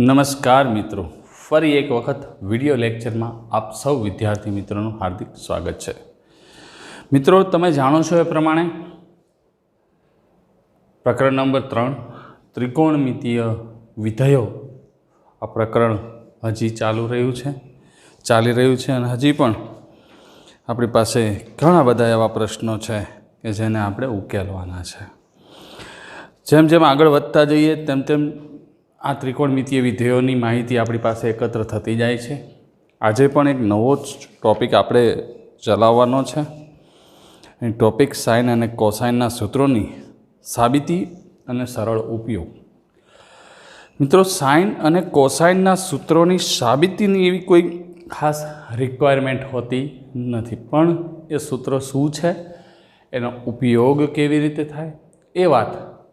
નમસ્કાર મિત્રો, ફરી એક વખત વિડિયો લેક્ચરમાં આપ સૌ વિદ્યાર્થી મિત્રોનું હાર્દિક સ્વાગત છે। મિત્રો, તમે જાણો છો એ પ્રમાણે પ્રકરણ નંબર 3 ત્રિકોણમિતીય વિધેયો આ પ્રકરણ હજી ચાલી રહ્યું છે અને હજી પણ આપણી પાસે ઘણા બધા એવા પ્રશ્નો છે કે જેને આપણે ઉકેલવાના છે। જેમ જેમ આગળ વધતા જઈએ તેમ તેમ આ ત્રિકોણમિતીય વિધેયોની માહિતી આપણી પાસે એકત્ર થતી જાય છે। આજે પણ એક નવો ટૉપિક આપણે ચલાવવાનો છે। એ ટૉપિક સાઇન અને કોસાઇનના સૂત્રોની સાબિતી અને સરળ ઉપયોગ। મિત્રો, સાઇન અને કોસાઇનના સૂત્રોની સાબિતીની એવી કોઈ ખાસ રિક્વાયરમેન્ટ હોતી નથી, પણ એ સૂત્રો શું છે, એનો ઉપયોગ કેવી રીતે થાય, એ વાત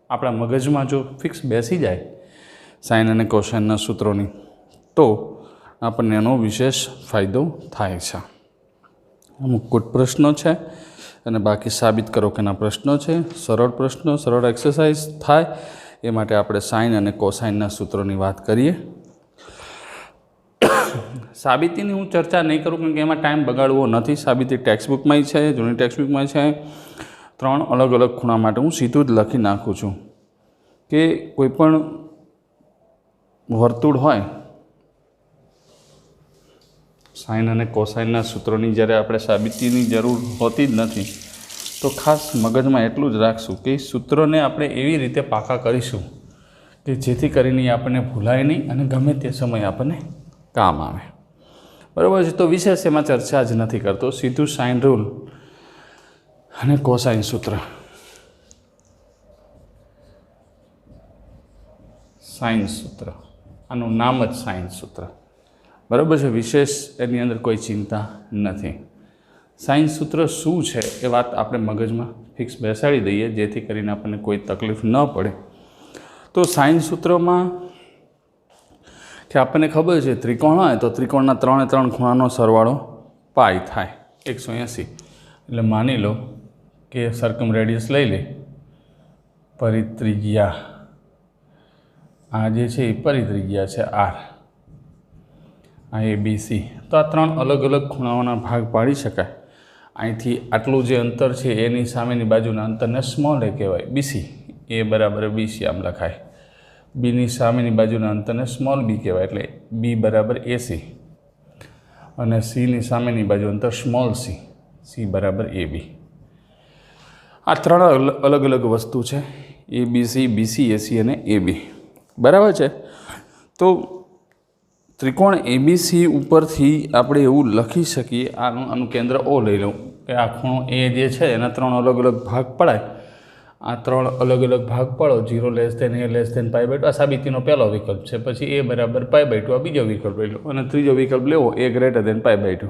આપણા મગજમાં જો ફિક્સ બેસી જાય સાઇન અને કોસાઇનના સૂત્રોની, તો આપણને એનો વિશેષ ફાયદો થાય છે। અમુક કુટ પ્રશ્નો છે અને બાકી સાબિત કરો કેના પ્રશ્નો છે। સરળ પ્રશ્નો, સરળ એક્સરસાઇઝ થાય એ માટે આપણે સાઇન અને કોસાઇનના સૂત્રોની વાત કરીએ। સાબિતીની હું ચર્ચા નહીં કરું કારણ કે એમાં ટાઈમ બગાડવો નથી। સાબિતી ટેક્સ્ટબુકમાં છે, જૂની ટેક્સ્ટબુકમાં છે। 3 અલગ અલગ ખૂણા માટે હું સીધું જ લખી નાખું છું કે કોઈ પણ વર્તુળ હોય, સાઇન અને કોસાઇનના સૂત્રોની જ્યારે આપણે સાબિતીની જરૂર હોતી જ નથી, તો ખાસ મગજમાં એટલું જ રાખશું કે સૂત્રોને આપણે એવી રીતે પાકા કરીશું કે જેથી કરીને આપણને ભૂલાય નહીં અને ગમે તે સમયે આપણને કામ આવે। બરાબર છે? તો વિશેષ એમાં ચર્ચા જ નથી કરતો, સીધું સાઇન રૂલ અને કોસાઇન સૂત્ર। સાઇન સૂત્ર, આનું નામ જ સાઇન સૂત્ર, બરાબર છે? વિશેષ એની અંદર કોઈ ચિંતા નથી। સાઇન સૂત્ર શું છે એ વાત આપણે મગજમાં ફિક્સ બેસાડી દઈએ જેથી કરીને આપણને કોઈ તકલીફ ન પડે। તો સાઇન સૂત્રમાં કે આપણને ખબર છે ત્રિકોણ હોય તો ત્રિકોણના 3 ખૂણાનો સરવાળો પાઈ થાય 180। એટલે માની લો કે સર્કમ રેડિયસ લઈ લે, પરિત્રિજ્યા આ જે છે એ પરિત્રિજ્યા છે R, આ ABC। તો આ 3 અલગ અલગ ખૂણાઓના ભાગ પાડી શકાય। અહીંથી આટલું જે અંતર છે એની સામેની બાજુના અંતરને સ્મોલ એ કહેવાય, BC। A બરાબર BC આમ લખાય। બીની સામેની બાજુના અંતરને સ્મોલ b કહેવાય, એટલે B બરાબર AC। અને Cની સામેની બાજુ અંતર સ્મોલ c, C બરાબર AB। આ 3 અલગ અલગ વસ્તુ છે, ABC, BC, AC અને AB, બરાબર છે? તો ત્રિકોણ ABC ઉપરથી આપણે એવું લખી શકીએ, આનું કેન્દ્ર O લઈ લઉં કે આ ખૂણો A જે છે એના 3 અલગ અલગ ભાગ પડાય। આ 3 અલગ અલગ ભાગ પાડો, 0 <a π/2 આ સાબિતીનો પહેલો વિકલ્પ છે। પછી A બરાબર π/2 આ બીજો વિકલ્પ લઈ લો, અને ત્રીજો વિકલ્પ લેવો A > π/2।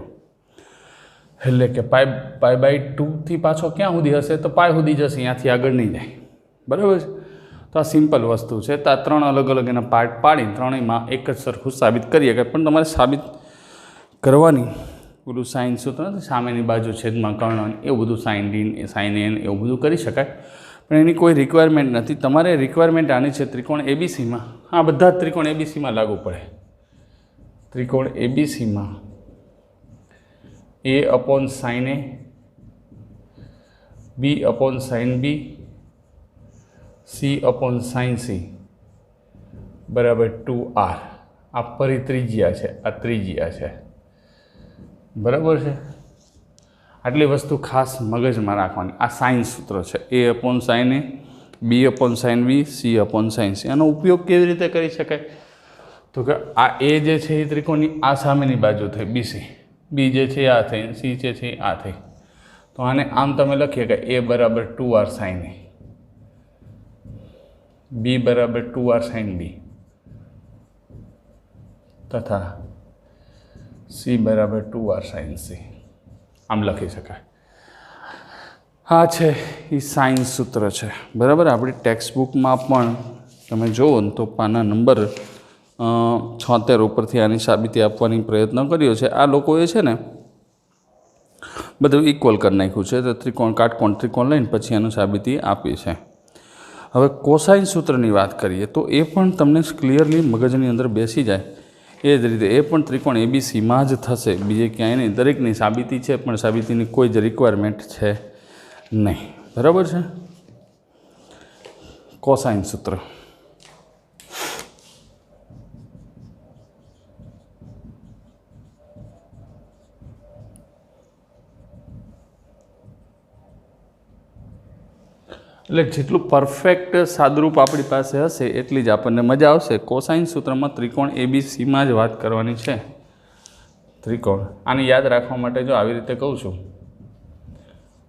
એટલે કે π/2 થી પાછો ક્યાં સુધી હશે? તો પાય સુધી જશે, અહીંયાથી આગળ નહીં જાય, બરાબર છે? તો આ સિમ્પલ વસ્તુ છે। તો આ 3 અલગ અલગ એના પાર્ટ પાડીને ત્રણેયમાં એક જ સરખું સાબિત કરીએ કે, પણ તમારે સાબિત કરવાની બધું સાઇન સૂત્ર નથી, સામેની બાજુ છેદમાં કર્ણ એવું બધું, સાઇન D, સાઇન N એવું બધું કરી શકાય, પણ એની કોઈ રિક્વાયરમેન્ટ નથી। તમારે રિક્વાયરમેન્ટ આની છે ત્રિકોણ ABCમાં, આ બધા જ ત્રિકોણ ABCમાં લાગુ પડે। ત્રિકોણ ABCમાં A/sin A, B/sin B, C/sin C બરાબર 2R। આ પરિત્રિજ્યા છે, આ ત્રિજ્યા છે, બરાબર છે? આટલી વસ્તુ ખાસ મગજમાં રાખવાની। આ સાઇન સૂત્ર છે, A/sin A, B/sin B, C/sin C। આનો ઉપયોગ કેવી રીતે કરી શકાય? તો કે આ A જે છે એ ત્રિકોણની આ સામેની બાજુ થઈ BC, B જે છે આ થઈ, C જે છે આ થઈ। તો આને આમ તમે લખીએ કે A બરાબર 2R sin A, B બરાબર 2R sin B તથા C બરાબર 2R sin C, આમ લખી શકાય। આ છે એ સાઇન સૂત્ર છે, બરાબર? આપણી ટેક્સ્ટબુકમાં પણ તમે જુઓ ને તો પાના નંબર 76 ઉપરથી આની સાબિતી આપવાની પ્રયત્ન કર્યો છે। આ લોકોએ છે ને બધું ઇક્વલ કરી નાખ્યું છે, તો ત્રિકોણ કાટકોણ ત્રિકોણ લઈને પછી એનું સાબિતી આપી છે। હવે કોસાઇન સૂત્રની વાત કરીએ તો એ પણ તમને ક્લિયરલી મગજની અંદર બેસી જાય એ જ રીતે એ પણ ત્રિકોણ એબીસીમાં જ થશે, બીજે ક્યાંય નહીં. દરેકની સાબિતી છે પણ સાબિતીની કોઈ જ રિક્વાયરમેન્ટ છે નહીં. બરાબર છે. કોસાઇન સૂત્ર એટલે જેટલું પરફેક્ટ સાદુરૂપ આપણી પાસે હશે એટલી જ આપણને મજા આવશે. કોસાઇન સૂત્રમાં ત્રિકોણ એબીસીમાં જ વાત કરવાની છે. ત્રિકોણ આને યાદ રાખવા માટે જો આવી રીતે કહું છું,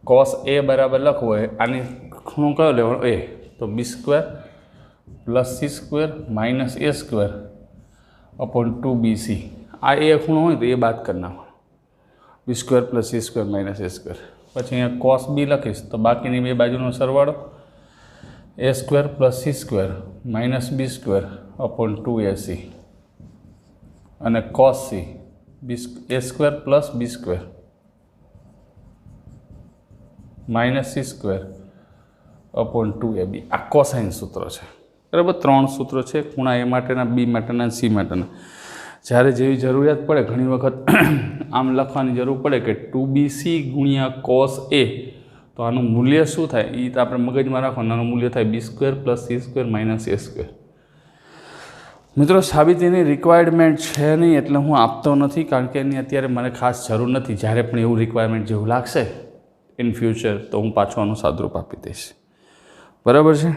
કોસ એ બરાબર લખવું હોય, આની ખૂણો કયો લેવાનો એ, તો b² + c² - a² upon 2bc. આ એ ખૂણો હોય તો એ બાદ કરી નાખો, b² + c² - a². પછી અહીંયા કોસ બી લખીશ તો બાકીની બે બાજુનો સરવાળો a² + c² - b² upon 2ac અને cos C a² + b² - c² upon 2ab. આ કોસાઇન સૂત્ર છે. બરાબર. 3 સૂત્રો છે, ખૂણા એ માટેના, બી માટેના, સી માટેના. જ્યારે જેવી જરૂરિયાત પડે ઘણી વખત આમ લખવાની જરૂર પડે કે 2bc × cos a, તો આનું મૂલ્ય શું થાય એ તો આપણે મગજમાં રાખવાનું. આનું મૂલ્ય થાય b² + c² - a². મિત્રો સાબિતીની રિક્વાયરમેન્ટ છે નહીં એટલે હું આપતો નથી, કારણ કે એની અત્યારે મને ખાસ જરૂર નથી. જ્યારે પણ એવું રિક્વાયરમેન્ટ જેવું લાગશે ઇન ફ્યુચર તો હું પાછું આનું સાદુરૂપ આપી દઈશ. બરાબર છે.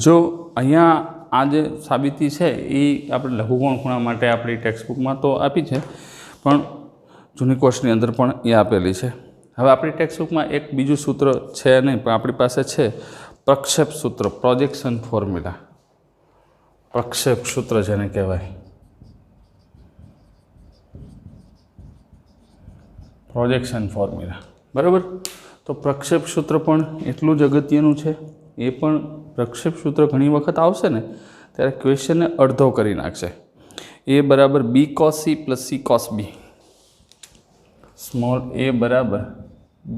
જો અહીંયા આ જે સાબિતી છે એ આપણે લઘુકોણ ખૂણા માટે આપણી ટેક્સ્ટબુકમાં તો આપી છે, પણ જૂની કોર્સની અંદર પણ એ આપેલી છે. હવે આપણી ટેક્સ્ટબુકમાં એક બીજું સૂત્ર છે નહીં, પણ આપણી પાસે છે પ્રક્ષેપ સૂત્ર, પ્રોજેક્શન ફોર્મ્યુલા. પ્રક્ષેપ સૂત્ર જેને કહેવાય, પ્રોજેક્શન ફોર્મ્યુલા. બરાબર. તો પ્રક્ષેપ સૂત્ર પણ એટલું જ અગત્યનું છે. એ પણ પ્રક્ષેપ સૂત્ર ઘણી વખત આવશે ને ત્યારે ક્વેશ્ચનને અડધો કરી નાખશે. a બરાબર b cos c + c cos b. Small a બરાબર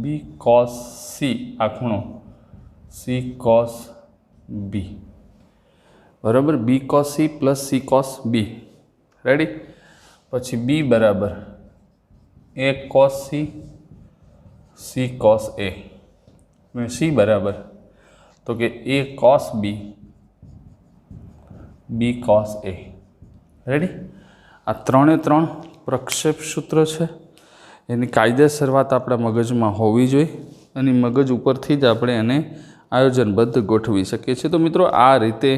b cos c આ ખૂણો c cos b. બરાબર. b cos c + c cos b. Ready. પછી b બરાબર a cos c c cos a. અને c બરાબર તો કે a cos b b cos a. Ready. આ 3 પ્રક્ષેપ સૂત્ર છે. એની કાયદેસર વાત આપણા મગજમાં હોવી જોઈએ અને મગજ ઉપરથી જ આપણે એને આયોજનબદ્ધ ગોઠવી શકીએ છીએ. તો મિત્રો આ રીતે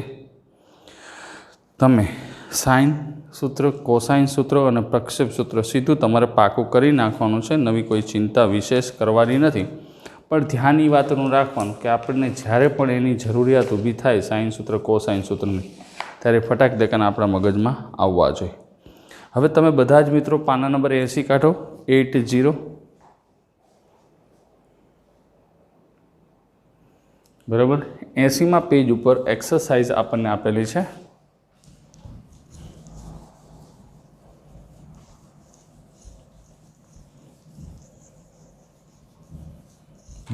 તમે સાઇન સૂત્ર, કોસાઇન સૂત્ર અને પ્રક્ષેપ સૂત્ર સીધું તમારે પાકું કરી નાખવાનું છે. નવી કોઈ ચિંતા વિશેષ કરવાની નથી, પણ ધ્યાન એ વાતનું રાખવાનું કે આપણને જ્યારે પણ એની જરૂરિયાત ઊભી થાય સાઇન સૂત્ર, કોસાઇન સૂત્રની, ત્યારે ફટાક દેખાને આપણા મગજમાં આવવા જોઈએ. હવે તમે બધા જ મિત્રો પાના નંબર 80 કાઢો. 80. બરાબર. 80માં પેજ ઉપર એક્સરસાઇઝ આપણને આપેલી છે.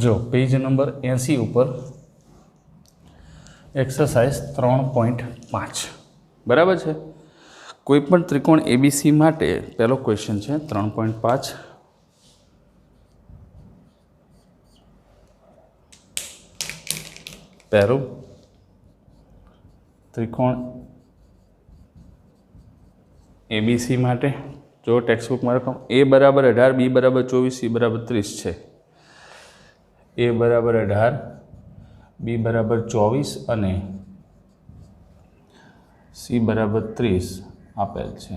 જો પેજ નંબર 80 ઉપર એક્સરસાઇઝ 3.5. બરાબર છે. કોઈપણ ત્રિકોણ એબીસી માટે પહેલો ક્વેશ્ચન છે 3.5. પહેલું ત્રિકોણ એબીસી માટે જો ટેક્સ્ટબુકમાં રકમ a બરાબર 18, b બરાબર 24, c બરાબર 30 છે. a બરાબર 18, b બરાબર 24 અને c બરાબર 30 આપેલ છે.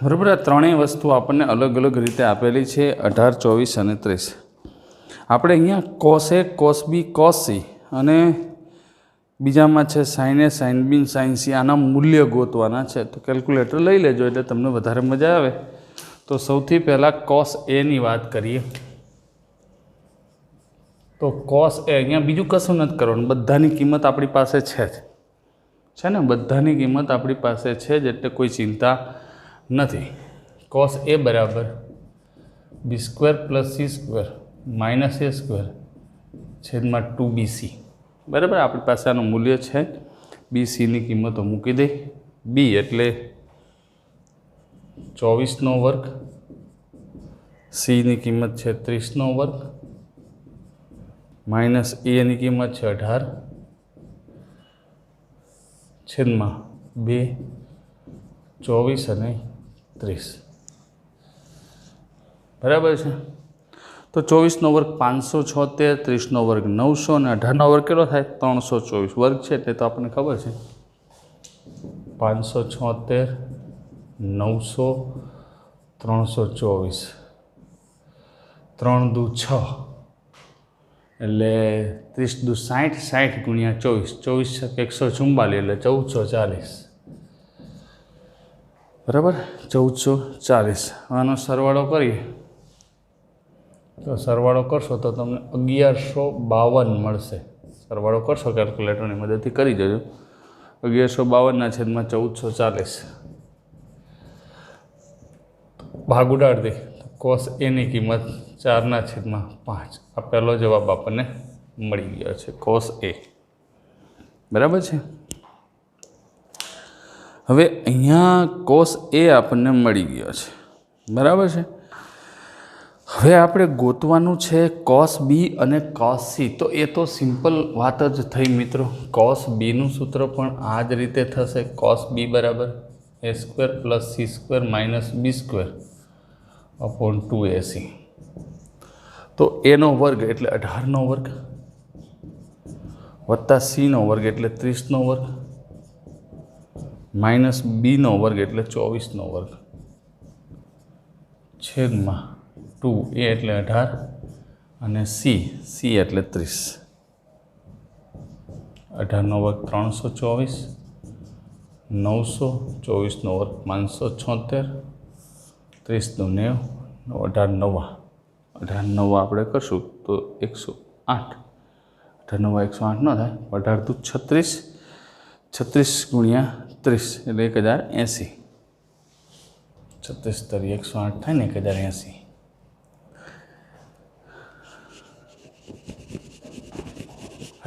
બરાબર. આ ત્રણેય વસ્તુ આપણને અલગ અલગ રીતે આપેલી છે, 18, 24 અને 30. આપણે અહીંયા cos a, cos b, cos c અને બીજામાં છે sin a, sin b, sin c. આના મૂલ્ય ગોતવાના છે. તો કેલ્ક્યુલેટર લઈ લેજો એટલે તમને વધારે મજા આવે. તો સૌથી પહેલાં cos a ની વાત કરીએ. તો cos a અહીંયા બીજું કશું નથી કરવાનું, બધાની કિંમત આપણી પાસે છે ને, બધાની કિંમત આપણી પાસે છે જ, એટલે કોઈ ચિંતા નથી. cos a બરાબર B square plus C square minus A square છેદમાં 2bc બરાબર. આપણી પાસે આનું મૂલ્ય છે. બી સીની કિંમતો મૂકી દઈ. બી એટલે 24નો વર્ગ, સીની કિંમત છે 30નો વર્ગ, માઇનસ એની કિંમત છે 18 છેદમાં 2, 24 અને 30 બરાબર છે. તો 24નો વર્ગ 576, 30નો વર્ગ 900 અને 18નો વર્ગ કેટલો થાય 324. વર્ગ છે એટલે તો આપણને ખબર છે 576, 900, 324, 3 દુ 6 એટલે 30 દુ 60, 60 ગુણ્યા 24, 24 144 એટલે 1440 બરાબર. 1440 આનો સરવાળો કરીએ તો સરવાળો કરશો તો તમને 1152 મળશે. સરવાળો કરશો કેલ્ક્યુલેટરની મદદથી કરી જજો. 1152 છેદમાં 1440 ભાગ ઉડાડી દે. કોસ એની કિંમત 4/5. આ પહેલો જવાબ આપણને મળી ગયો છે કોસ એ બરાબર છે. હવે અહીંયા કોસ એ આપણને મળી ગયો છે બરાબર છે. હવે આપણે ગોતવાનું છે કોસ બી અને કોસ સી. તો એ તો સિમ્પલ વાત જ થઈ મિત્રો. કોસ બીનું સૂત્ર પણ આ જ રીતે થશે. કોસ બી બરાબર A square plus C square minus B square upon 2ac. તો એનો વર્ગ એટલે 18નો વર્ગ વત્તા સીનો વર્ગ એટલે 30નો વર્ગ માઇનસ બીનો વર્ગ એટલે 24નો વર્ગ છેદમાં 2 એ એટલે 18 અને સી એટલે 30. 18નો વર્ગ 324, 900, 24નો વર્ગ 576, 30 દુ 90, 18 9, 18 9 આપણે કરશું તો 108. 18 9 108 ન થાય. 18 દુ 36, 36 ગુણ્યા 30 એટલે 1080. 36 તરી 108 થાય ને 1080.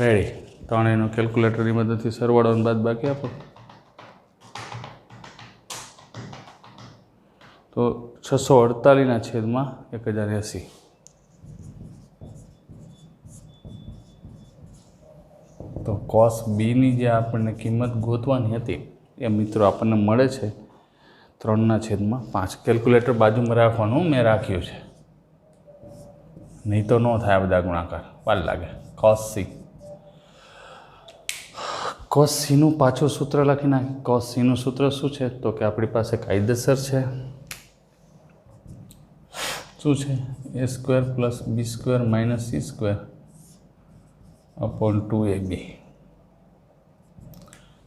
રેડી. ત્રણેયનો કેલ્ક્યુલેટરની મદદથી સરવાળો અને બાદબાકી આપો તો 648 છેદમાં 1080. તો કોસ બીની જે આપણને કિંમત ગોતવાની હતી એ મિત્રો આપણને મળે છે 3/5. કેલ્ક્યુલેટર બાજુમાં રાખવાનું મેં રાખ્યું છે, નહીં તો ન થાય બધા ગુણાકાર, વાર લાગે. કોસ સીનું પાછું સૂત્ર લખી નાખી. કોસ સીનું સૂત્ર શું છે તો કે આપણી પાસે કાયદેસર છે. શું છે? A square plus B square minus C square upon 2ab.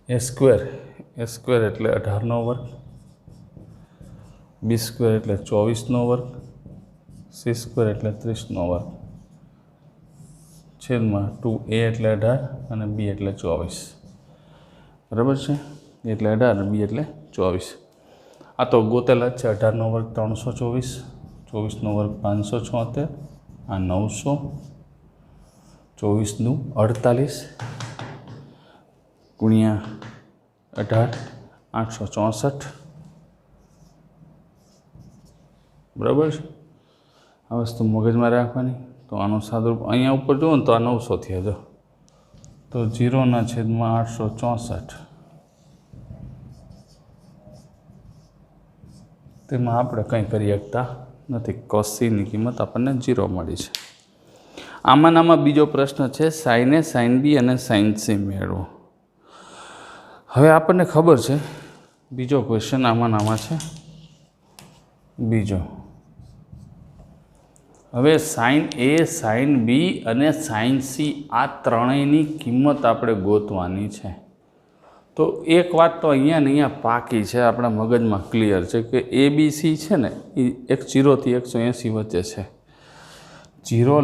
A square એટલે 18નો વર્ગ, બી સ્ક્વેર એટલે 24નો વર્ગ, સી સ્ક્વેર એટલે 30નો વર્ગ છેદમાં 2a એટલે 18 અને બી એટલે 24 બરાબર છે. એટલે 18 અને બી એટલે 24. આ તો ગોતેલા જ છે. 18નો વર્ગ 324, 24નો વર્ગ 576, આ 900, 24 દુ 48 ગુણ્યા 18 864 બરાબર છે. આ વસ્તુ મગજમાં રાખવાની. તો આનો સાદુરૂપ અહીંયા ઉપર જુઓ ને તો આ 900 થયા જો, તો 0/864 તેમાં આપણે કંઈ કરી શકતા નથી. કોસ સીની કિંમત આપણને 0 મળી છે. આમાં બીજો પ્રશ્ન છે સાઇન એ સાઇન બી અને સાઇન સી મેળવો. હવે આપણને ખબર છે બીજો ક્વેશ્ચન આમાં છે બીજો. હવે સાઇન એ સાઇન બી અને સાઇન સી આ ત્રણેયની કિંમત આપણે ગોતવાની છે. તો એક વાત તો અહીંયા પાકી છે, આપણા મગજમાં ક્લિયર છે કે એ બી સી છે ને એ 0 થી 180 વચ્ચે છે. 0 a,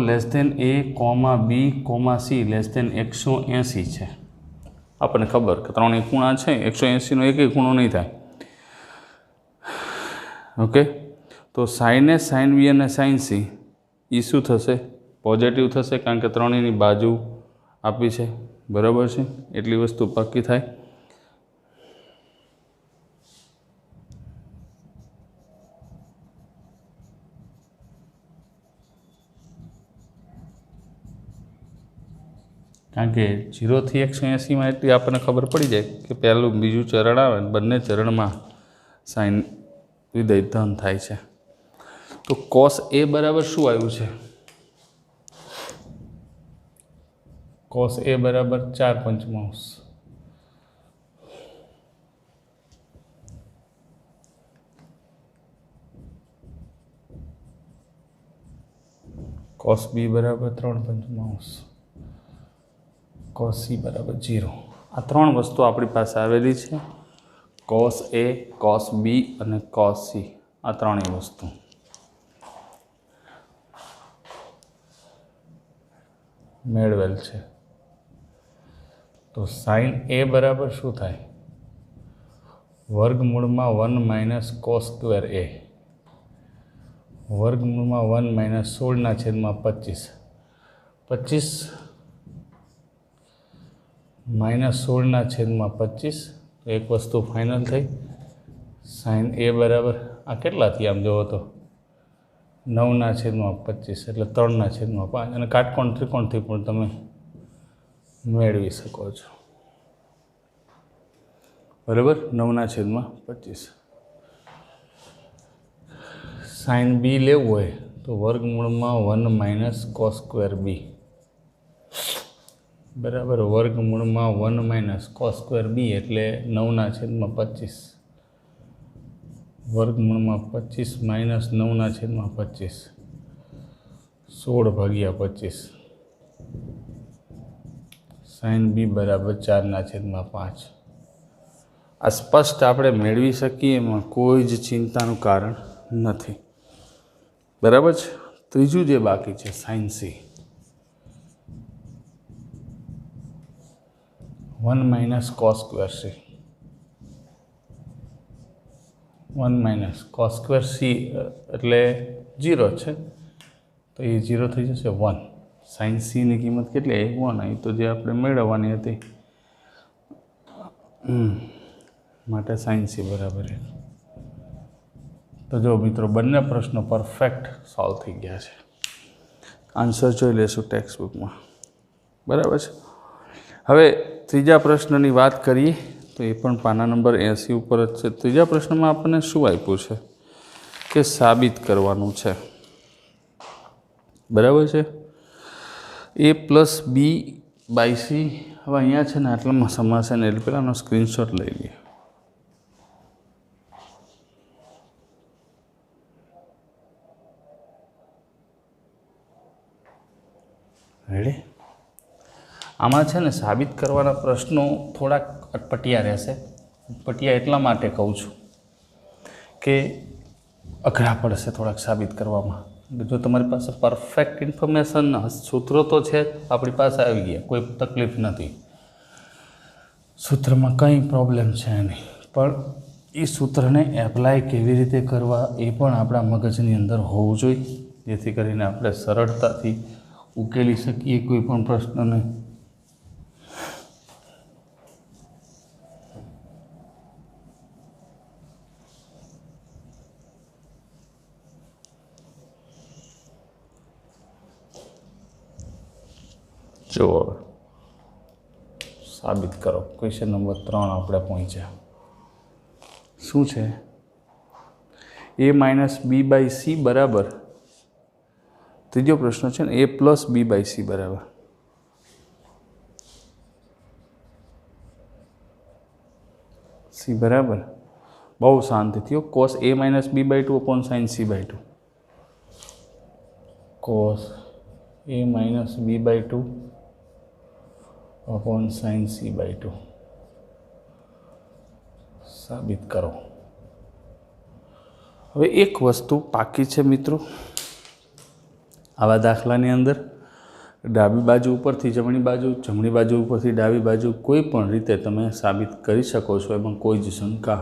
b, c <180 છે. આપણને ખબર કે ત્રણેય ખૂણા છે, 180નો એકેય ખૂણો નહીં થાય. ઓકે, તો સાઇન એ, સાઇન બી અને સાઇન સી એ શું થશે? પોઝિટિવ થશે, કારણ કે ત્રણેયની બાજુ આપી છે, બરાબર છે, એટલી વસ્તુ પાકી થાય. કારણ કે 0 થી 180માં એટલી આપણને ખબર પડી જાય કે પહેલું બીજું ચરણ આવે ને બંને ચરણમાં સાઇન વિધેય ધન થાય છે. તો કોસ એ બરાબર શું આવ્યું છે? કોસ એ બરાબર 4/5. કોસ બી બરાબર 3/5. કોસ સી બરાબર 0. આ ત્રણ વસ્તુ આપણી પાસે આવેલી છે. કોસ એ, કોસ બી અને કોસ સી, આ ત્રણેય વસ્તુ. મેળવેલ છે. તો સાઇન એ બરાબર શું થાય? વર્ગમૂળમાં 1 - cos સ્ક્વેર એ, વર્ગમૂળમાં 1 - 16/25. 25 - 16/25. તો એક વસ્તુ ફાઇનલ થઈ. સાઇન એ બરાબર આ કેટલા થી આમ જોવો તો 9/25 એટલે 3/5. અને કાટકોણ ત્રિકોણથી પણ તમે મેળવી શકો છો, બરાબર. 9/25. સાઇન બી લેવું હોય તો વર્ગમૂળમાં 1 - cos સ્ક્વેર બી, બરાબર. વર્ગમૂળમાં 1 - cos સ્ક્વેર બી એટલે 9/25. વર્ગમૂળમાં 25 - 9/25, 16/25. સાઇન બી બરાબર 4/5. આ સ્પષ્ટ આપણે મેળવી શકીએ, એમાં કોઈ જ ચિંતાનું કારણ નથી, બરાબર છે. ત્રીજું જે બાકી છે sign C, 1 - cos square C. 1 - cos square C એટલે 0 છે, તો એ 0 થઈ જશે 1. સાઇન સીની કિંમત કેટલી આવી? 1. અહીં તો જે આપણે મેળવવાની હતી, માટે સાઇન સી બરાબર 1. તો જો મિત્રો, બંને પ્રશ્નો પરફેક્ટ સોલ્વ થઈ ગયા છે. આન્સર જોઈ લેશું ટેક્સ્ટ બુકમાં, બરાબર છે. હવે ત્રીજા પ્રશ્નની વાત કરીએ તો એ પણ પાના નંબર 80 ઉપર જ છે. ત્રીજા પ્રશ્નમાં આપણને શું આપ્યું છે કે સાબિત કરવાનું છે, બરાબર છે. a + b/c. હવે અહીંયા છે ને આટલામાં સમાશે ને એટલે પહેલાંનો સ્ક્રીનશોટ લઈ લઈએ. રેડી? આમાં છે ને સાબિત કરવાના પ્રશ્નો થોડાક અટપટિયા રહેશે. અટપટિયા એટલા માટે કહું છું કે અઘરા પડશે થોડાક સાબિત કરવામાં. જો તમારી પાસે પરફેક્ટ ઇન્ફોર્મેશન, સૂત્રો તો છે આપણી પાસે આવી ગયા, કોઈ તકલીફ નથી, સૂત્રમાં કંઈ પ્રોબ્લેમ છે નહીં. પણ એ સૂત્રને એપ્લાય કેવી રીતે કરવા એ પણ આપણા મગજની અંદર હોવું જોઈએ, જેથી કરીને આપણે સરળતાથી ઉકેલી શકીએ કોઈ પણ પ્રશ્નને. જો સાબિત કરો. ક્વેશ્ચન નંબર 3 આપણે પહોંચ્યા. શું છે? a - b/c બરાબર, ત્રીજો પ્રશ્ન છે ને a + b/c બરાબર c બરાબર. બહુ શાંતિથી. cos a - b/2 / sin c/2. cos a - b/2 / sin c/2 સાબિત કરો. હવે એક વસ્તુ પાકી છે મિત્રો, આવા દાખલાની અંદર ડાબી બાજુ ઉપરથી જમણી બાજુ, જમણી બાજુ ઉપરથી ડાબી બાજુ, કોઈ પણ રીતે તમે સાબિત કરી શકો છો, એમાં કોઈ જ શંકા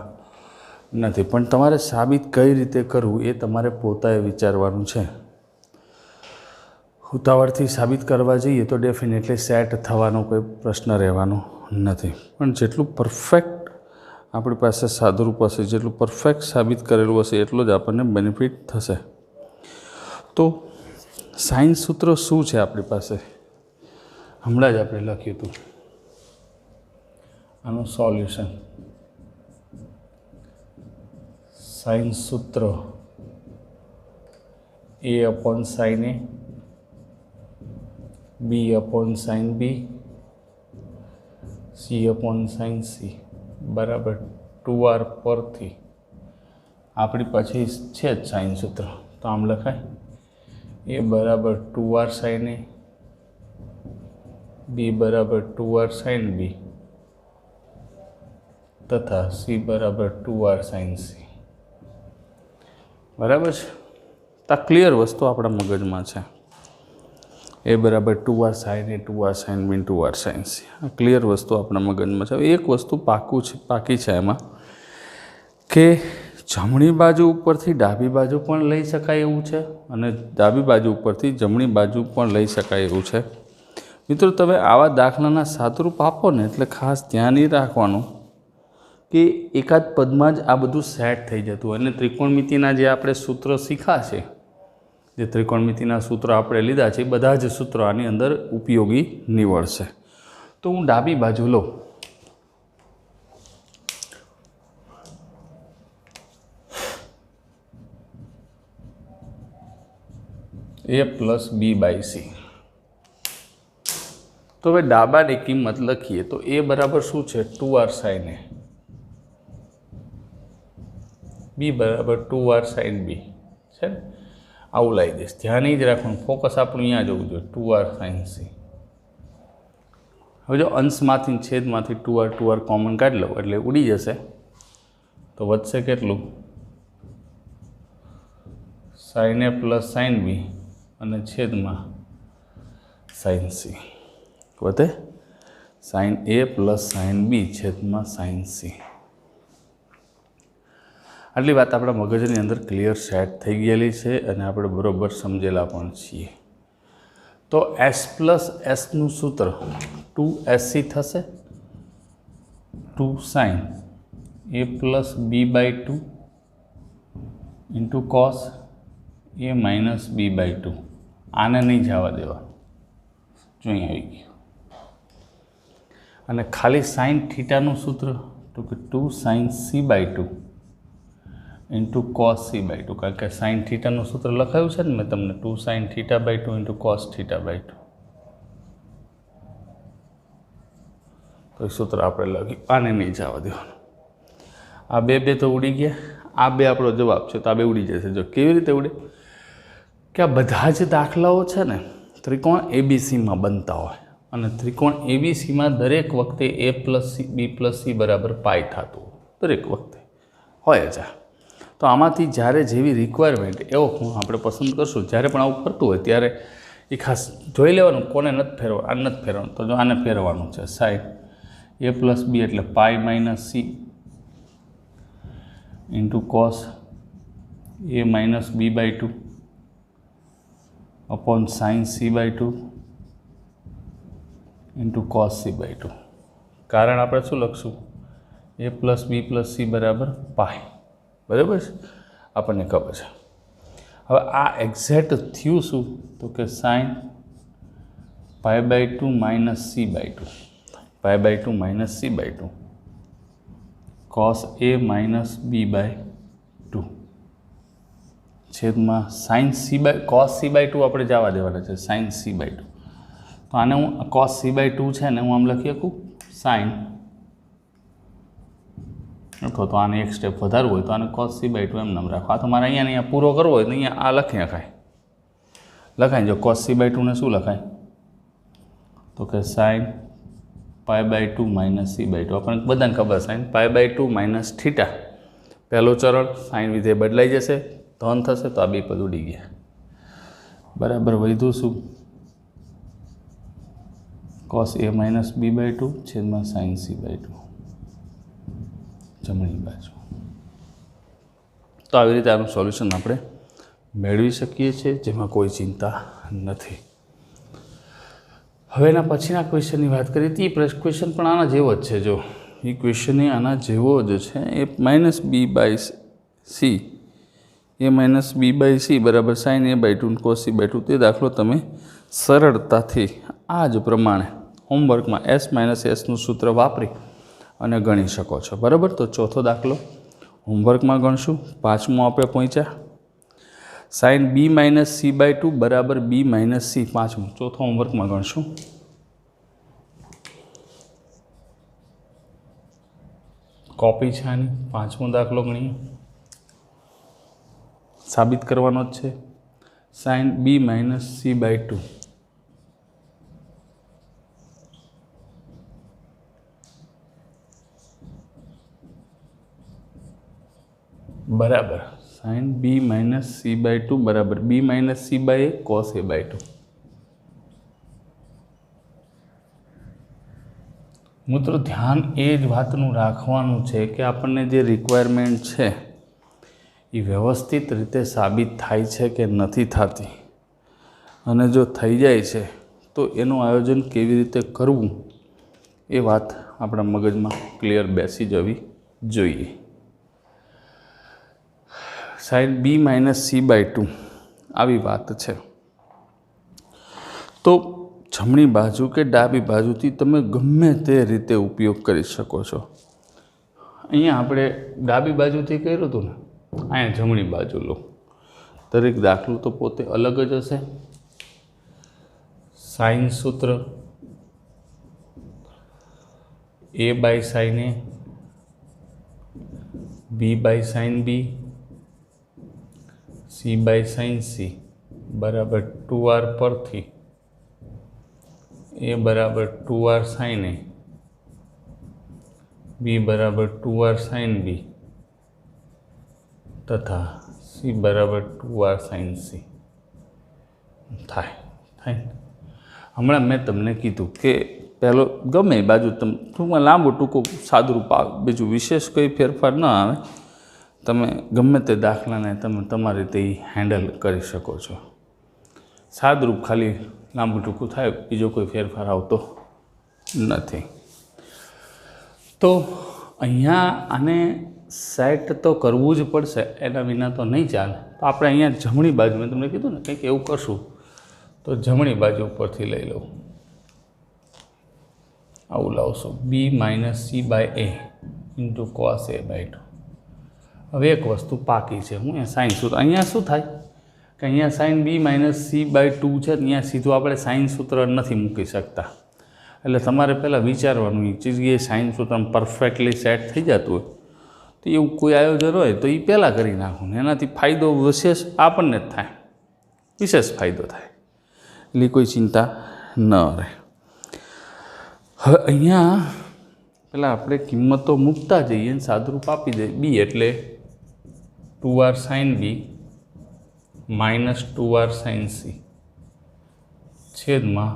નથી, પણ તમારે સાબિત કઈ રીતે કરવું એ તમારે પોતાએ વિચારવાનું છે. ઉતાવળથી સાબિત કરવા જઈએ તો ડેફિનેટલી સેટ થવાનો કોઈ પ્રશ્ન રહેવાનો નથી. પણ જેટલું પરફેક્ટ આપણી પાસે સાદુરૂપ હશે, જેટલું પરફેક્ટ સાબિત કરેલું હશે એટલો જ આપણને બેનિફિટ થશે. તો સાઇન સૂત્ર શું છે આપણી પાસે? હમણાં જ આપણે લખ્યું હતું આનું સોલ્યુશન. સાઇન સૂત્ર A/sin A, B/sin B, C/sin C બરાબર 2R પરથી આપણી પછી છે જ સાઇન સૂત્ર, તો આમ લખાય A બરાબર 2R sin A, B બરાબર 2R sin B તથા C બરાબર 2R sin C. બરાબર છે? તો આ ક્લિયર વસ્તુ આપણા મગજમાં છે. A બરાબર 2R sin A, 2R sin B, 2R sin C. આ ક્લિયર વસ્તુ આપણા મગજમાં છે. એક વસ્તુ પાકી છે એમાં કે જમણી બાજુ ઉપરથી ડાબી બાજુ પણ લઈ શકાય એવું છે અને ડાબી બાજુ ઉપરથી જમણી બાજુ પણ લઈ શકાય એવું છે. મિત્રો, તમે આવા દાખલાના સાદુરૂપ આપો ને એટલે ખાસ ધ્યાન એ રાખવાનું કે એકાદ પદમાં જ આ બધું સેટ થઈ જતું હોય. અને ત્રિકોણમિતિના જે આપણે સૂત્ર શીખ્યા છે, જે ત્રિકોણમિતિના સૂત્રો આપણે લીધા છે, એ બધા જ સૂત્રો આની અંદર ઉપયોગી નીવડશે. તો હું ડાબી બાજુ લઉં. A+B/C. તો હવે ડાબાની કિંમત લખીએ તો A બરાબર શું છે? 2R sin A. B બરાબર 2R sin B છે ને? આવું લાવી દઈશ. ધ્યાન જ રાખવાનું, ફોકસ આપણું અહીંયા જવું જોઈએ. 2R sin C. હવે જો અંશમાંથી છેદમાંથી 2R કોમન કાઢી લો એટલે ઉડી જશે. તો વધશે કેટલું? sin A plus sin B અને છેદમાં sin C. વધે sin A plus sin B છેદમાં sin C. આટલી વાત આપણા મગજની અંદર ક્લિયર સેટ થઈ ગયેલી છે અને આપણે બરાબર સમજેલા પણ છીએ. તો S પ્લસ Sનું સૂત્ર 2SC થશે. 2 sin A plus B/2 into cos A minus B/2. આને નહીં જવા દેવા, જોઈ આવી ગયું. અને ખાલી સાઇન થીટાનું સૂત્ર તો કે 2 sin C/2 into cos C/2. કારણ કે સાઇન થીટાનું સૂત્ર લખાયું છે ને મેં તમને, 2 sin θ/2 ઇન્ટુ cos θ/2. તો એ સૂત્ર આપણે લખ્યું, આને નહીં જવા દેવાનું. આ બે તો ઉડી ગયા. આ બે આપણો જવાબ છે, તો આ બે ઉડી જશે. જો કેવી રીતે ઉડે કે આ બધા જ દાખલાઓ છે ને ત્રિકોણ ABCમાં બનતા હોય અને ત્રિકોણ ABCમાં દરેક વખતે A+B+C બરાબર પાઈ થતું હોય, દરેક વખતે હોય જ. તો આમાંથી જ્યારે જેવી રિક્વાયરમેન્ટ એવો આપણે પસંદ કરશું. જ્યારે પણ આવું કરતું હોય ત્યારે એ ખાસ જોઈ લેવાનું કોને નથી ફેરવા. આ નથી ફેરવાનું, તો જો આને ફેરવાનું છે. સાઇન A+B એટલે pi minus C into cos A minus B/2 upon sin C/2 into cos C/2. કારણ આપણે શું લખશું? A+B+C બરાબર પાઈ. બરાબર છે? આપણને ખબર છે. હવે આ એક્ઝેક્ટ થયું શું? તો કે sin π/2 minus C/2, π/2 minus C/2 cos A minus B/2 છેદમાં sin cos C/2 આપણે જવા દેવાના છે. sin C/2. તો આને હું cos C/2 છે ને હું આમ લખી શકું sin, અથવા તો આને એક સ્ટેપ વધારવું હોય તો આને cos C/2 એમ નામ રાખો. આ તો મારે અહીંયા પૂરો કરવો હોય તો અહીંયા આ લખી લખાય. જો cos C/2 ને શું લખાય? તો કે sin π/2 માઇનસ C/2. આપણને બધાને ખબર sin π/2 માઇનસ થીટા. પહેલો ચરણ સાઇન વિધેય બદલાઈ જશે, ધન થશે, તો આ બે પદ ઉડી ગયા. બરાબર. વધ્યું શું? cos A માઇનસ B/2 છેદમાં sin C/2 જમણી બાજુ. તો આવી રીતે આનું સોલ્યુશન આપણે મેળવી શકીએ છીએ, જેમાં કોઈ ચિંતા નથી. હવે એના પછીના ક્વેશ્ચનની વાત કરીએ તો એ ક્વેશ્ચન પણ આના જેવો જ છે. જો એ ક્વેશ્ચન એ આના જેવો જ છે. A minus B by C A minus B by C બરાબર sine A by two cos C by two. તે દાખલો તમે સરળતાથી આ જ પ્રમાણે હોમવર્કમાં એસ માઇનસ એસનું સૂત્ર વાપરી અને ગણી શકો છો. બરાબર. તો ચોથો દાખલો હોમવર્કમાં ગણશું. પાંચમો આપણે પહોંચ્યા. Sine B minus C by two બરાબર બી માઇનસ સી. પાંચમું ચોથો હોમવર્કમાં ગણશું. કોપી છે આની. પાંચમો દાખલો ગણીએ. સાબિત કરવાનો જ છે. Sine B minus C by two બરાબર sine B minus C by two બરાબર બી minus C by A cos A by two. મિત્રો ધ્યાન એ જ વાતનું રાખવાનું છે કે આપણને જે રિક્વાયરમેન્ટ છે એ વ્યવસ્થિત રીતે સાબિત થાય છે કે નથી થતી, અને જો થઈ જાય છે તો એનું આયોજન કેવી રીતે કરવું એ વાત આપણા મગજમાં ક્લિયર બેસી જવી જોઈએ. Sine B minus C by two આવી વાત છે. તો જમણી બાજુ કે ડાબી બાજુથી તમે ગમે તે રીતે ઉપયોગ કરી શકો છો. અહીંયા આપણે ડાબી બાજુથી કર્યું હતું ને, અહીંયા જમણી બાજુ લો. દરેક દાખલો તો પોતે અલગ જ હશે. સાઇન સૂત્ર A by sine A, B by sine B, C by sine C બરાબર 2r પરથી એ બરાબર 2r સાઇન એ, બી બરાબર 2r સાઇન બી તથા સી બરાબર 2r સાઇન સી થાય. હમણાં મેં તમને કીધું કે પહેલો ગમે બાજુ તમે ટૂંકમાં લાંબુ ટૂંકું સાદુરૂપ આવે, બીજું વિશેષ કંઈ ફેરફાર ન આવે. તમે ગમે તે દાખલાને તમે તમારી રીતે હેન્ડલ કરી શકો છો. સાદરૂપ ખાલી લાંબુ ટૂંકું થાય, બીજો કોઈ ફેરફાર આવતો નથી. તો અહીંયા આને સેટ તો કરવું જ પડશે, એના વિના તો નહીં ચાલે. તો આપણે અહીંયા જમણી બાજુ, મેં તમને કીધું ને કંઈક એવું કરશું, તો જમણી બાજુ ઉપરથી લઈ લઉં. આવું લાવશો B minus C by A into cos A by two. હવે એક વસ્તુ પાકી છે. હું અહીંયા સાઇન સૂત્ર, અહીંયા શું થાય કે અહીંયા sine B minus C by two છે, અહીંયા સીધું આપણે સાઇન સૂત્ર નથી મૂકી શકતા. એટલે તમારે પહેલાં વિચારવાનું, એ જગ્યાએ સાઇન સૂત્ર પરફેક્ટલી સેટ થઈ જતું હોય તો એવું કોઈ આયોજન હોય તો એ પહેલાં કરી નાખવું. એનાથી ફાયદો વિશેષ આપણને જ થાય, વિશેષ ફાયદો થાય. એટલે કોઈ ચિંતા ન રહે. હવે અહીંયા પહેલાં આપણે કિંમતો મૂકતા જઈએ અને સાદુરૂપ આપી દઈએ. બી એટલે 2r સાઇન બી માઇનસ 2r સાઇન સી છેદમાં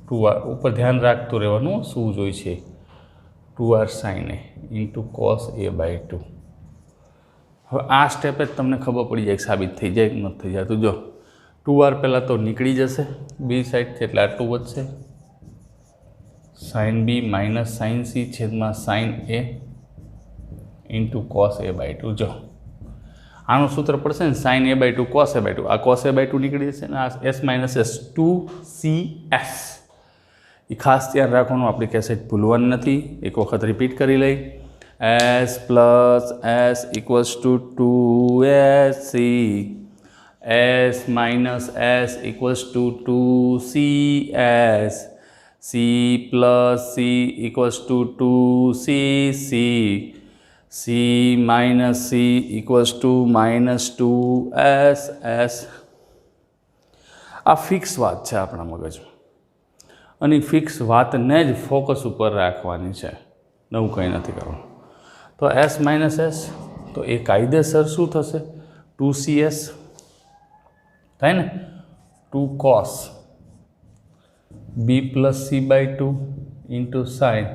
2r, ઉપર ધ્યાન રાખતું રહેવાનું શું જોઈ છે, 2r sine A into cos A by two. હવે આ સ્ટેપે જ તમને ખબર પડી જાય સાબિત થઈ જાય કે નથી થઈ જાય. તો જો 2r પહેલાં તો નીકળી જશે બી સાઈડથી, એટલે આટલું વધશે. સાઇન બી માઇનસ સાઇન સી છેદમાં sine A into cos A by two. જો આનું સૂત્ર પડશે ને, sine A by two cos A by two. આ કોસ એ બાય ટુ નીકળી જશે ને આ એસ માઇનસ એસ 2CS. એ ખાસ ધ્યાન રાખવાનું, આપણી કેસેટ ભૂલવાની નથી. એક વખત રિપીટ કરી લઈ. S plus S equals to 2SC, S minus S equals to 2CS, C plus C equals to 2CC, C minus C equals to minus 2SS. આ ફિક્સ વાત છે આપણા મગજમાં, અને ફિક્સ વાતને જ ફોકસ ઉપર રાખવાની છે, નવું કંઈ નથી કરવાનું. તો એસ માઇનસ એસ, તો એ કાયદેસર શું થશે, 2CS થાય ને, 2 cos b plus c by two into sine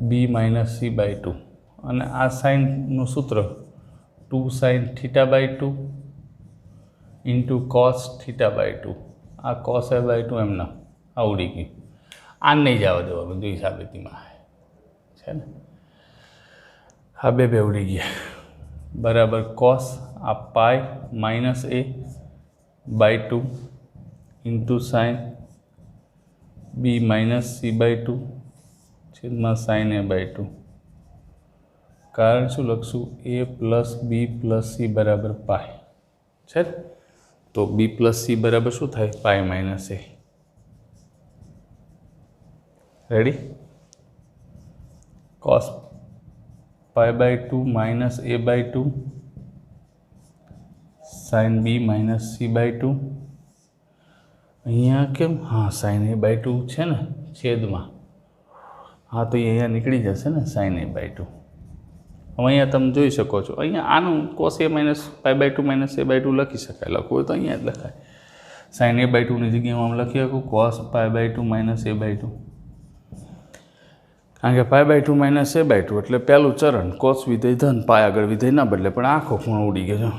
B minus C by two. અને આ સાઇનનું સૂત્ર 2 sin θ/2 ઇન્ટુ cos θ/2 આ cos a/2 એમના આવડી ગયું આ નહીં જવા દેવા બધું સાબિતીમાં છે ને આ બે ઉડી ગયા બરાબર cos આ પાઈ -a/2 into sin b -c/2 છેદમાં sin a/2 કારણ શું લખશું a plus b plus c બરાબર પાઈ છે તો b પ્લસ c બરાબર શું થાય પાઈ માઇનસ a રેડી cos π/2 minus a/2 sin b minus c/2 અહીંયા કેમ હા sin a/2 છે ને છેદમાં હા તો અહીંયા નીકળી જશે ને sin a/2 હવે અહીંયા તમે જોઈ શકો છો અહીંયા આનું cos a minus π/2 minus a/2 લખી શકાય લખવું હોય તો અહીંયા જ લખાય sin a/2 ની જગ્યાએ આમ લખી શકું cos π/2 માઇનસ a/2 કારણ કે π/2 માઇનસ a/2 એટલે પહેલું ચરણ cos વિધેય ધન પાય આગળ વિધેય ના બદલે પણ આખો ખૂણો ઉડી ગયો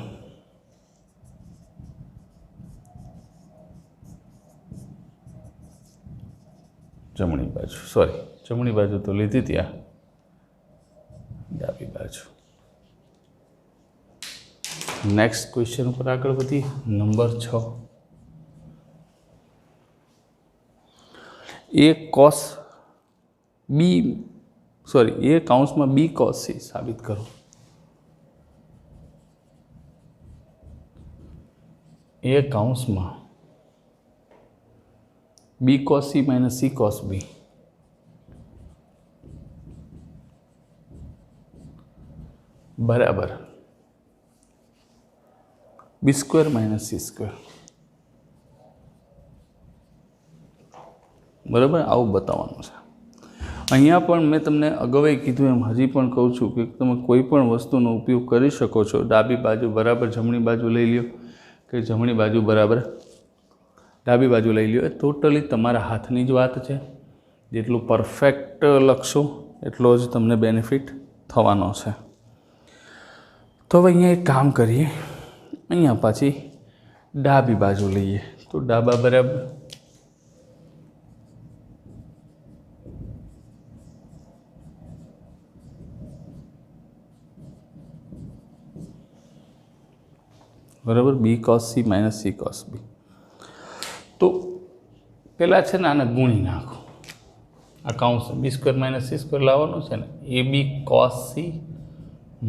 જમણી બાજુ સોરી જમણી બાજુ તો લીધી હતી આ ડાબી બાજુ નેક્સ્ટ ક્વેશ્ચન ઉપર આગળ વધી number 6 a cos b sorry a કૌંસમાં b cos c સાબિત કરો a કૌંસમાં b cos c minus c cos b બરાબર b square minus c square બરાબર આવું બતાવવાનું છે અહીંયા પણ મેં તમને અગાઉ કીધું એમ હજી પણ કહું છું કે તમે કોઈ પણ વસ્તુનો ઉપયોગ કરી શકો છો ડાબી બાજુ બરાબર જમણી બાજુ લઈ લ્યો કે જમણી બાજુ બરાબર ડાબી બાજુ લઈ લ્યો એ ટોટલી તમારા હાથની જ વાત છે જેટલું પરફેક્ટ લખશો એટલો જ તમને બેનિફિટ થવાનો છે તો હવે અહીંયા એક કામ કરીએ અહીંયા પાછી ડાબી બાજુ લઈએ તો ડાબા બરાબર બરાબર b cos c minus c cos b તો પહેલાં છે ને આને ગુણી નાખો આ કૌંસ b square minus c square લાવવાનું છે ને એ બી cos c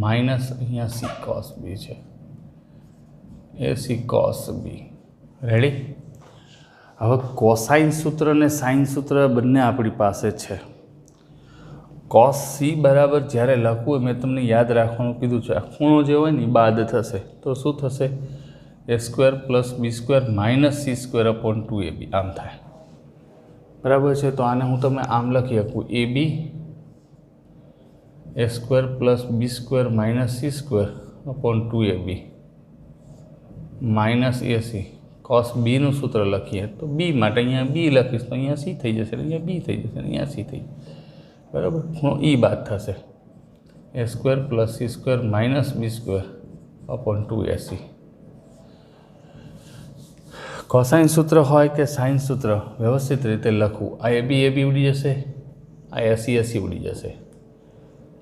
માઇનસ અહીંયા c cos b છે એ c cos b રેડી હવે કોસાઇન સૂત્ર અને સાઇન સૂત્ર બંને આપણી પાસે છે cos c બરાબર જ્યારે લખવું હોય મેં તમને યાદ રાખવાનું કીધું છે આ ખૂણો જે હોય ને એ બાદ થશે તો શું થશે a square plus B square minus c square upon 2ab આમ થાય બરાબર છે તો આને હું તમે આમ લખી શકું એ b a square plus B square minus c square upon 2ab minus ac cos બીનું સૂત્ર લખીએ તો બી માટે અહીંયા બી લખીશ તો અહીંયા c થઈ જશે અહીંયા બી થઈ જશે અહીંયા c થઈ જશે બરાબર ખૂણો e બાદ થશે a square plus c square minus B square upon 2ac cosine સૂત્ર હોય કે સાઇન સૂત્ર વ્યવસ્થિત રીતે લખવું આ એ બી ઉડી જશે આ એસી ઉડી જશે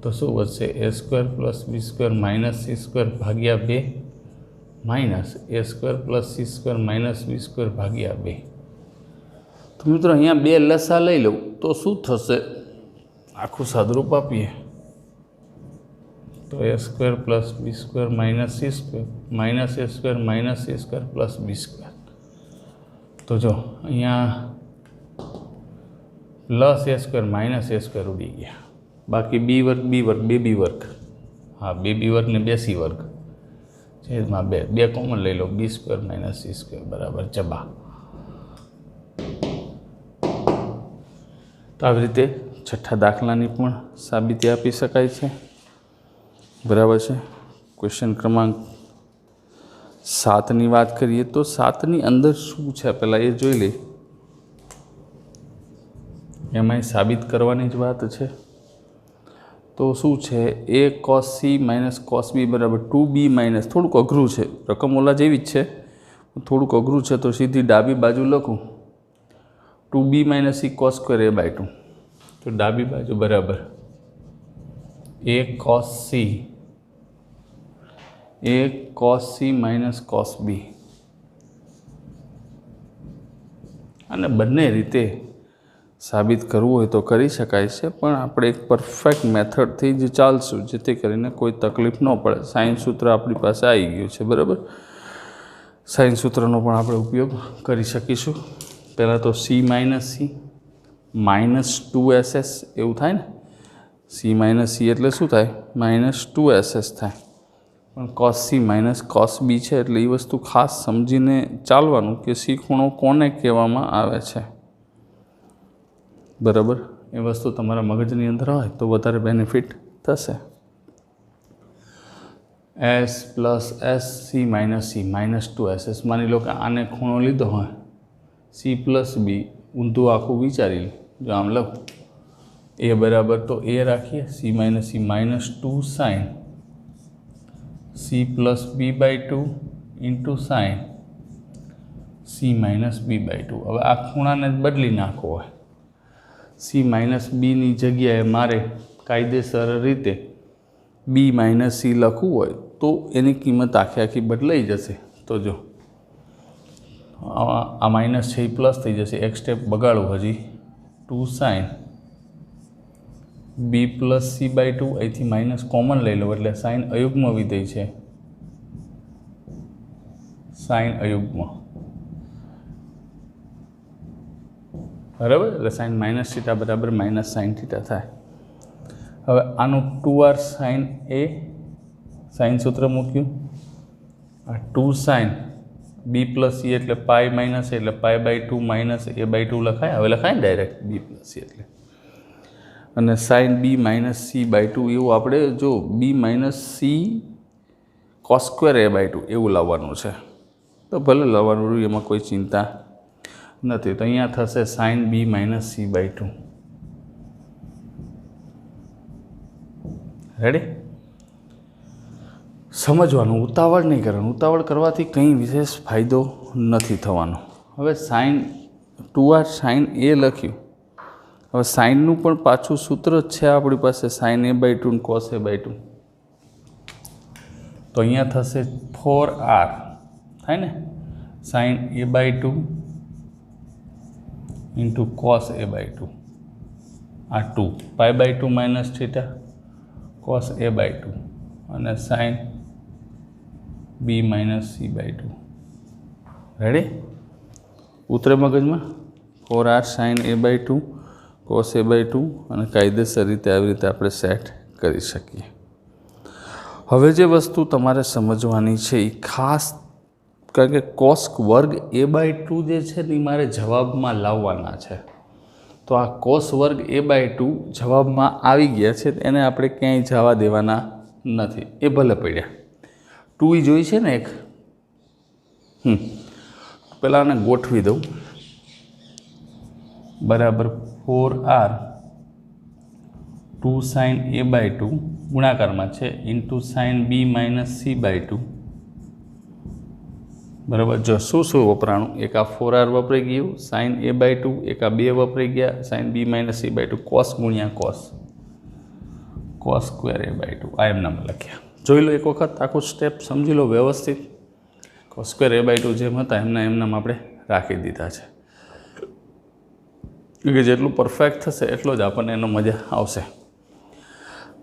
તો શું વધશે a square plus B square minus c square ભાગ્યા 2 minus a square plus c square minus B square ભાગ્યા 2 તો મિત્રો અહીંયા બે લસા લઈ લઉં તો શું થશે આખું સાદરૂપ આપીએ તો a square plus B square minus c square minus a square minus c square plus B square તો જો અહીંયા plus a square minus a square ઉડી ગયા બાકી બી વર્ગ બે બી વર્ગ હા બે બી વર્ગ ને બે સી વર્ગ છેદમાં બે કોમન લઈ લો બી સ્ક્વેર માઇનસ સી સ્ક્વેર બરાબર ચબા તો આવી રીતે છઠ્ઠા દાખલાની પણ સાબિતી આપી શકાય છે બરાબર છે ક્વેશ્ચન ક્રમાંક 7ની વાત કરીએ તો 7ની અંદર શું છે પહેલાં એ જોઈ લઈએ એમાંય સાબિત કરવાની જ વાત છે તો શું છે a cos c minus cos b બરાબર 2b માઇનસ, થોડુંક અઘરું છે, રકમ ઓલા જેવી જ છે, થોડુંક અઘરું છે, તો સીધી ડાબી બાજુ લખું 2b minus c cos square a/2, તો ડાબી બાજુ બરાબર a cos c minus cos b. અને બંને રીતે સાબિત કરવું હોય તો કરી શકાય છે, પણ આપણે એક પરફેક્ટ મેથડથી જ ચાલશું, જેથી કરીને કોઈ તકલીફ ન પડે. સાઇન સૂત્ર આપણી પાસે આવી ગયું છે, બરાબર. સાઇન સૂત્રનો પણ આપણે ઉપયોગ કરી શકીશું. પહેલાં તો c minus c minus 2ss એવું થાય ને, c માઇનસ c એટલે શું થાય, માઇનસ 2ss થાય. પણ cos c minus cos b છે, એટલે એ વસ્તુ ખાસ સમજીને ચાલવાનું કે c ખૂણો કોને કહેવામાં આવે છે, બરાબર. એ વસ્તુ તમારા મગજની અંદર હોય તો વધારે બેનિફિટ થશે. s plus s c minus c minus 2ss, માની લો કે આને ખૂણો લીધો હોય c પ્લસ બી, ઊંધું આખું વિચારી લો. જો આમ લખું a બરાબર તો a રાખીએ, c minus c minus 2 sine c plus b/2 into sine c minus b/2. હવે આ ખૂણાને બદલી નાખવો હોય, c માઇનસ બીની જગ્યાએ મારે કાયદેસર રીતે b માઇનસ c લખવું હોય તો એની કિંમત આખી બદલાઈ જશે. તો જો આ માઇનસ છે એ પ્લસ થઈ જશે, એક સ્ટેપ બગાડું હજી, 2 સાઇન b પ્લસ c/2, અહીંથી માઇનસ કોમન લઈ લો એટલે સાઇન અયુગ્મ વિધેય છે, સાઇન અયુગ્મ, બરાબર. એટલે સાઇન માઇનસ થીટા બરાબર માઇનસ સાઇન થીટા થાય. હવે આનું 2r સાઇન a, સાઇન સૂત્ર મૂક્યું, આ 2 સાઇન b પ્લસ c એટલે પાઈ માઇનસ એટલે પાઈ/2 માઇનસ a/2 લખાય. હવે લખાય ને ડાયરેક્ટ b પ્લસ c એટલે, અને સાઇન b માઇનસ c/2 એવું આપણે જો b minus c cos square a/2 એવું લાવવાનું છે, તો ભલે લાવવાનું રહ્યું, એમાં કોઈ ચિંતા નથી. તો અહીંયા થશે sign b minus c/2. Ready? સમજવાનું, ઉતાવળ નહીં કરવાનું. ઉતાવળ કરવાથી કંઈ વિશેષ ફાયદો નથી થવાનો. હવે સાઇન 2r સાઇન a લખ્યું. હવે સાઇનનું પણ પાછું સૂત્ર જ છે આપણી પાસે, સાઇન a/2 ને cos a/2. તો અહીંયા થશે 4r થાય ને, sign a/2 into cos a/2, આ 2 પાઈ/2 માઇનસ થીટા cos a/2 અને sign b minus c/2. Ready? ઉતરે મગજમાં? 4r sign a/2 cos a/2, અને કાયદેસર રીતે આવી રીતે આપણે સેટ કરી શકીએ. હવે જે વસ્તુ તમારે સમજવાની છે એ ખાસ, કારણ કે cos વર્ગ a/2 જે છે ને એ મારે જવાબમાં લાવવાના છે. તો આ cos વર્ગ a/2 જવાબમાં આવી ગયા છે, એને આપણે ક્યાંય જવા દેવાના નથી, એ ભલે પડ્યા. 2 જોઈ છે ને એક, પહેલાં આને ગોઠવી દઉં, બરાબર 4r 2 સાઇન a/2 ગુણાકારમાં છે into sign b minus c/2. બરાબર. જો શું વપરાણું, એક આ 4r વપરાઈ ગયું, સાઇન a/2, એક આ 2 વપરાઈ ગયા, sine b minus c/2, cos ગુણ્યા cos સ્ક્વેર a/2. આ એમનામાં લખ્યા. જોઈ લો એક વખત, આખું સ્ટેપ સમજી લો વ્યવસ્થિત. cos સ્ક્વેર a/2 જેમ હતા એમનામ આપણે રાખી દીધા છે, કે જેટલું પરફેક્ટ થશે એટલો જ આપણને એનો મજા આવશે.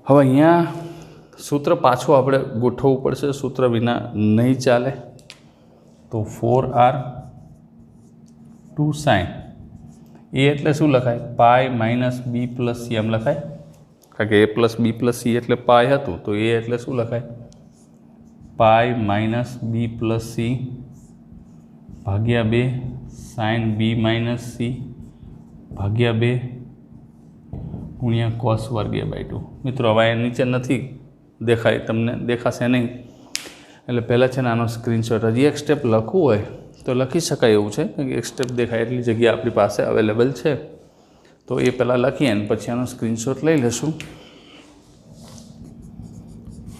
હવે અહીંયા સૂત્ર પાછું આપણે ગોઠવવું પડશે, સૂત્ર વિના નહીં ચાલે. તો 4r 2 સાઇન એ એટલે શું લખાય, pi minus b plus c એમ લખાય, કારણ કે a plus b plus c એટલે પાઈ હતું, તો એ એટલે શું લખાય, pi minus b plus c ભાગ્યા 2 સાઇન b માઇનસ c ભાગ્યા 2 ગુણ્યા cos વર્ગ a/2. મિત્રો હવે નીચે નથી દેખાય, તમને દેખાશે નહીં, એટલે પહેલાં છે ને આનો સ્ક્રીનશોટ, હજી એક સ્ટેપ લખવું હોય તો લખી શકાય એવું છે, કે એક સ્ટેપ દેખાય એટલી જગ્યા આપણી પાસે અવેલેબલ છે, તો એ પહેલાં લખીએ અને પછી આનો સ્ક્રીનશોટ લઈ લેશું.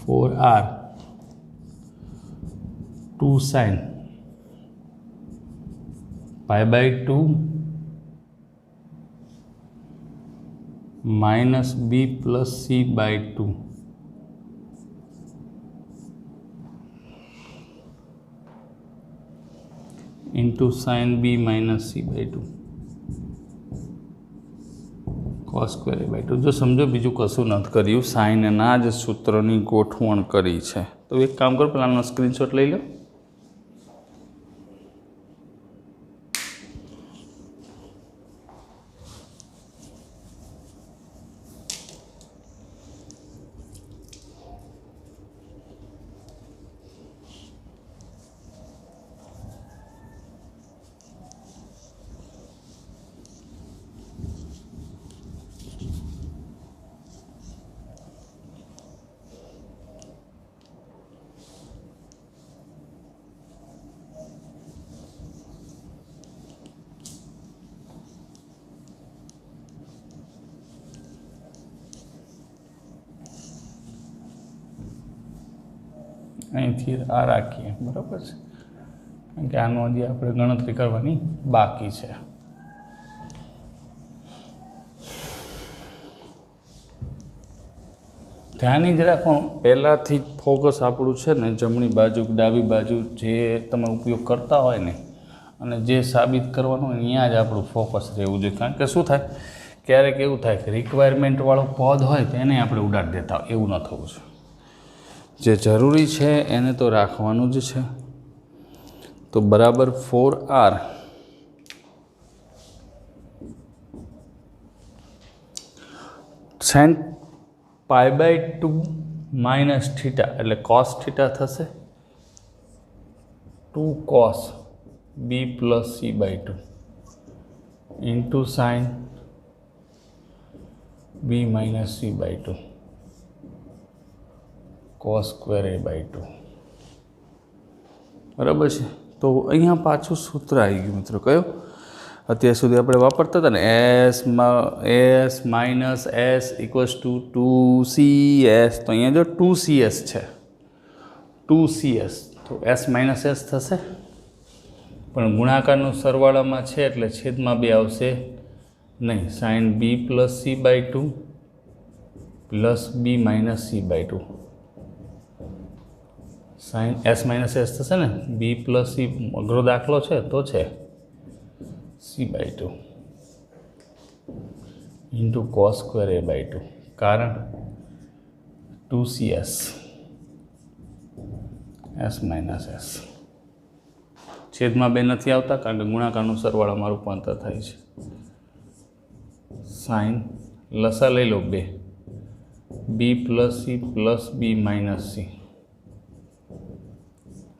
4r 2 sin π/2 minus b plus c/2 into sin b minus c/2 cos square a/2। જો સમજો બીજું કશું નથી કર્યું, સાઇનના જ સૂત્રની ગોઠવણ કરી છે। તો એક કામ કરો, પેલાનો સ્ક્રીનશોટ લઈ લો। અહીંથી આ રાખીએ, બરાબર છે, કારણ કે આનો હજી આપણે ગણતરી કરવાની બાકી છે। ધ્યાન જ રાખવાનું, પહેલાંથી જ ફોકસ આપણું છે ને જમણી બાજુ ડાબી બાજુ જે તમે ઉપયોગ કરતા હોય ને અને જે સાબિત કરવાનું હોય ત્યાં જ આપણું ફોકસ રહેવું જોઈએ। કારણ કે શું થાય, ક્યારેક એવું થાય કે રિક્વાયરમેન્ટવાળો પદ હોય તો એને આપણે ઉડાડી દેતા હોય, એવું ન થવું જોઈએ। જે જરૂરી છે એને તો રાખવાનું જ છે। તો બરાબર 4r sin π/2 માઇનસ થીટા એટલે cos થીટા થશે, 2 cos b plus c/2 into sin b minus c/2 cos square a/2 બરાબર છે। તો અહીંયા પાછું સૂત્ર આવી ગયું મિત્રો, કયો અત્યાર સુધી આપણે વાપરતા હતા ને, s minus s equals to 2cs। તો અહીંયા જો 2cs છે, 2cs તો s માઇનસ s થશે, પણ ગુણાકારનું સરવાળામાં છે એટલે છેદમાં 2 આવશે નહીં। sin b plus c/2 plus b minus c/2 sin s minus s થશે ને, b પ્લસ c અઘરો દાખલો છે તો છે c/2 into cos square a/2, કારણ 2cs s માઇનસ s છેદમાં 2 નથી આવતા કારણ કે ગુણાકારનું સરવાળામાં રૂપાંતર થાય છે। સાઇન લસા લઈ લો 2, b plus c plus b minus c,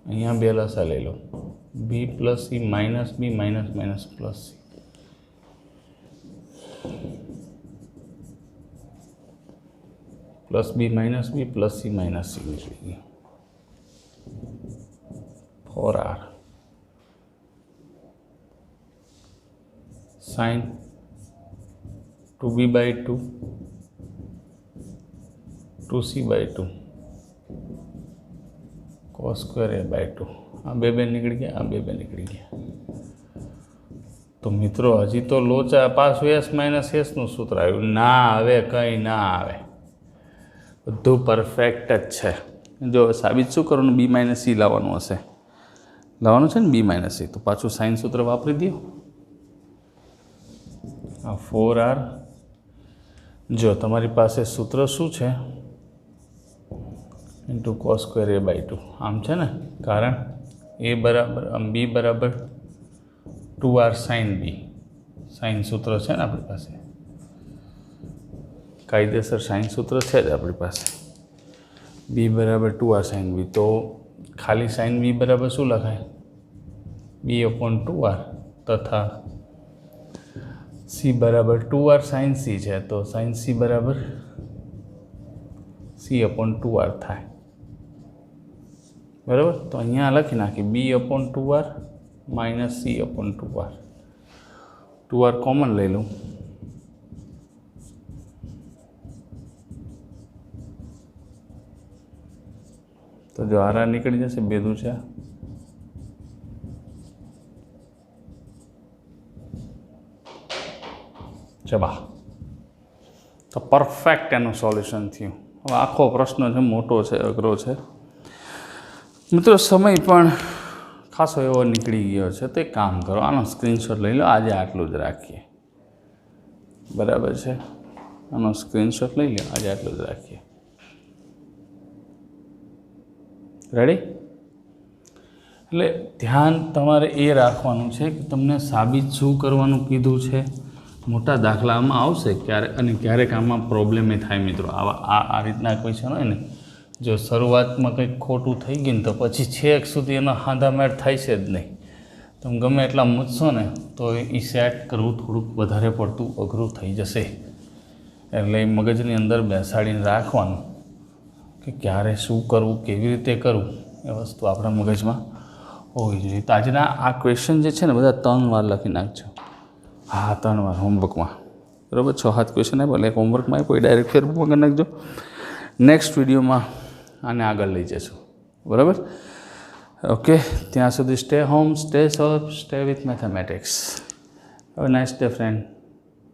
અહીંયા 2 લસા લઈ લો, b plus c minus b minus minus plus c, plus b minus b plus c minus c નીકળી ગયું। 4r sin 2b/2 2c/2 cos square a/2 આ 2 નીકળી ગયા, આ 2 નીકળી ગયા। તો મિત્રો હજી તો લોચા પાછું s માઇનસ sનું સૂત્ર આવ્યું, ના આવે, કંઈ ના આવે, બધું પરફેક્ટ જ છે। જો સાબિત શું કરવાનું, b માઇનસ c લાવવાનું હશે, લાવવાનું છે ને b માઇનસ c, તો પાછું સાઇન સૂત્ર વાપરી દો। આ 4r, જો તમારી પાસે સૂત્ર શું છે, ઇન્ટુ cos સ્ક્વેર a/2 આમ છે ને, કારણ a બરાબર આમ b બરાબર 2r sin b, સાઇન સૂત્ર છે ને આપણી પાસે, કાયદેસર સાઇન સૂત્ર છે જ આપણી પાસે, b બરાબર 2r sin b, તો ખાલી sin b બરાબર શું લખાય, b/2r તથા c બરાબર 2r sin c છે, તો sin c બરાબર c/2r થાય, બરાબર। તો અહીંયા લખી નાખી b/2r minus c/2r, 2r common લઈ લઉં, તો જો આર નીકળી જશે, 2 દૂ 4. ચબા. તો પરફેક્ટ એનું સોલ્યુશન થયું. હવે આખો પ્રશ્ન છે, મોટો છે, અઘરો છે મિત્રો. સમય પણ ખાસો એવો નીકળી ગયો છે. તો એક કામ કરો, આનો સ્ક્રીનશોટ લઈ લો. આજે આટલું જ રાખીએ, બરાબર છે? આનો સ્ક્રીનશોટ લઈ લો, આજે આટલું જ રાખીએ. રેડી? એટલે ધ્યાન તમારે એ રાખવાનું છે કે તમને સાબિત શું કરવાનું કીધું છે. મોટા દાખલામાં આવશે ક્યારે, અને ક્યારેક આમાં પ્રોબ્લેમ એ થાય મિત્રો. આ રીતના ક્વેશ્ચન હોય ને, જો શરૂઆતમાં કંઈક ખોટું થઈ ગયું ને તો પછી છેક સુધી એનો હાંધામેળ થાય છે જ નહીં. તમે ગમે એટલા મૂચશો ને તો એ સેટ કરવું થોડુંક વધારે પડતું અઘરું થઈ જશે. એટલે એ મગજની અંદર બેસાડીને રાખવાનું કે ક્યારે શું કરવું, કેવી રીતે કરવું, એ વસ્તુ આપણા મગજમાં હોવી જોઈએ. તો આજના આ ક્વેશ્ચન જે છે ને બધા 3 વાર લખી નાખજો. હા, 3 વાર હોમવર્કમાં, બરાબર? 6-7 ક્વેશ્ચન આપ્યો એટલે હોમવર્કમાં કોઈ ડાયરેક્ટ ફેરફાર કરી નાખજો. નેક્સ્ટ વિડીયોમાં આને આગળ લઈ જશું, બરાબર? ઓકે, ત્યાં સુધી stay home, stay safe, stay with mathematics. Have a nice day friend.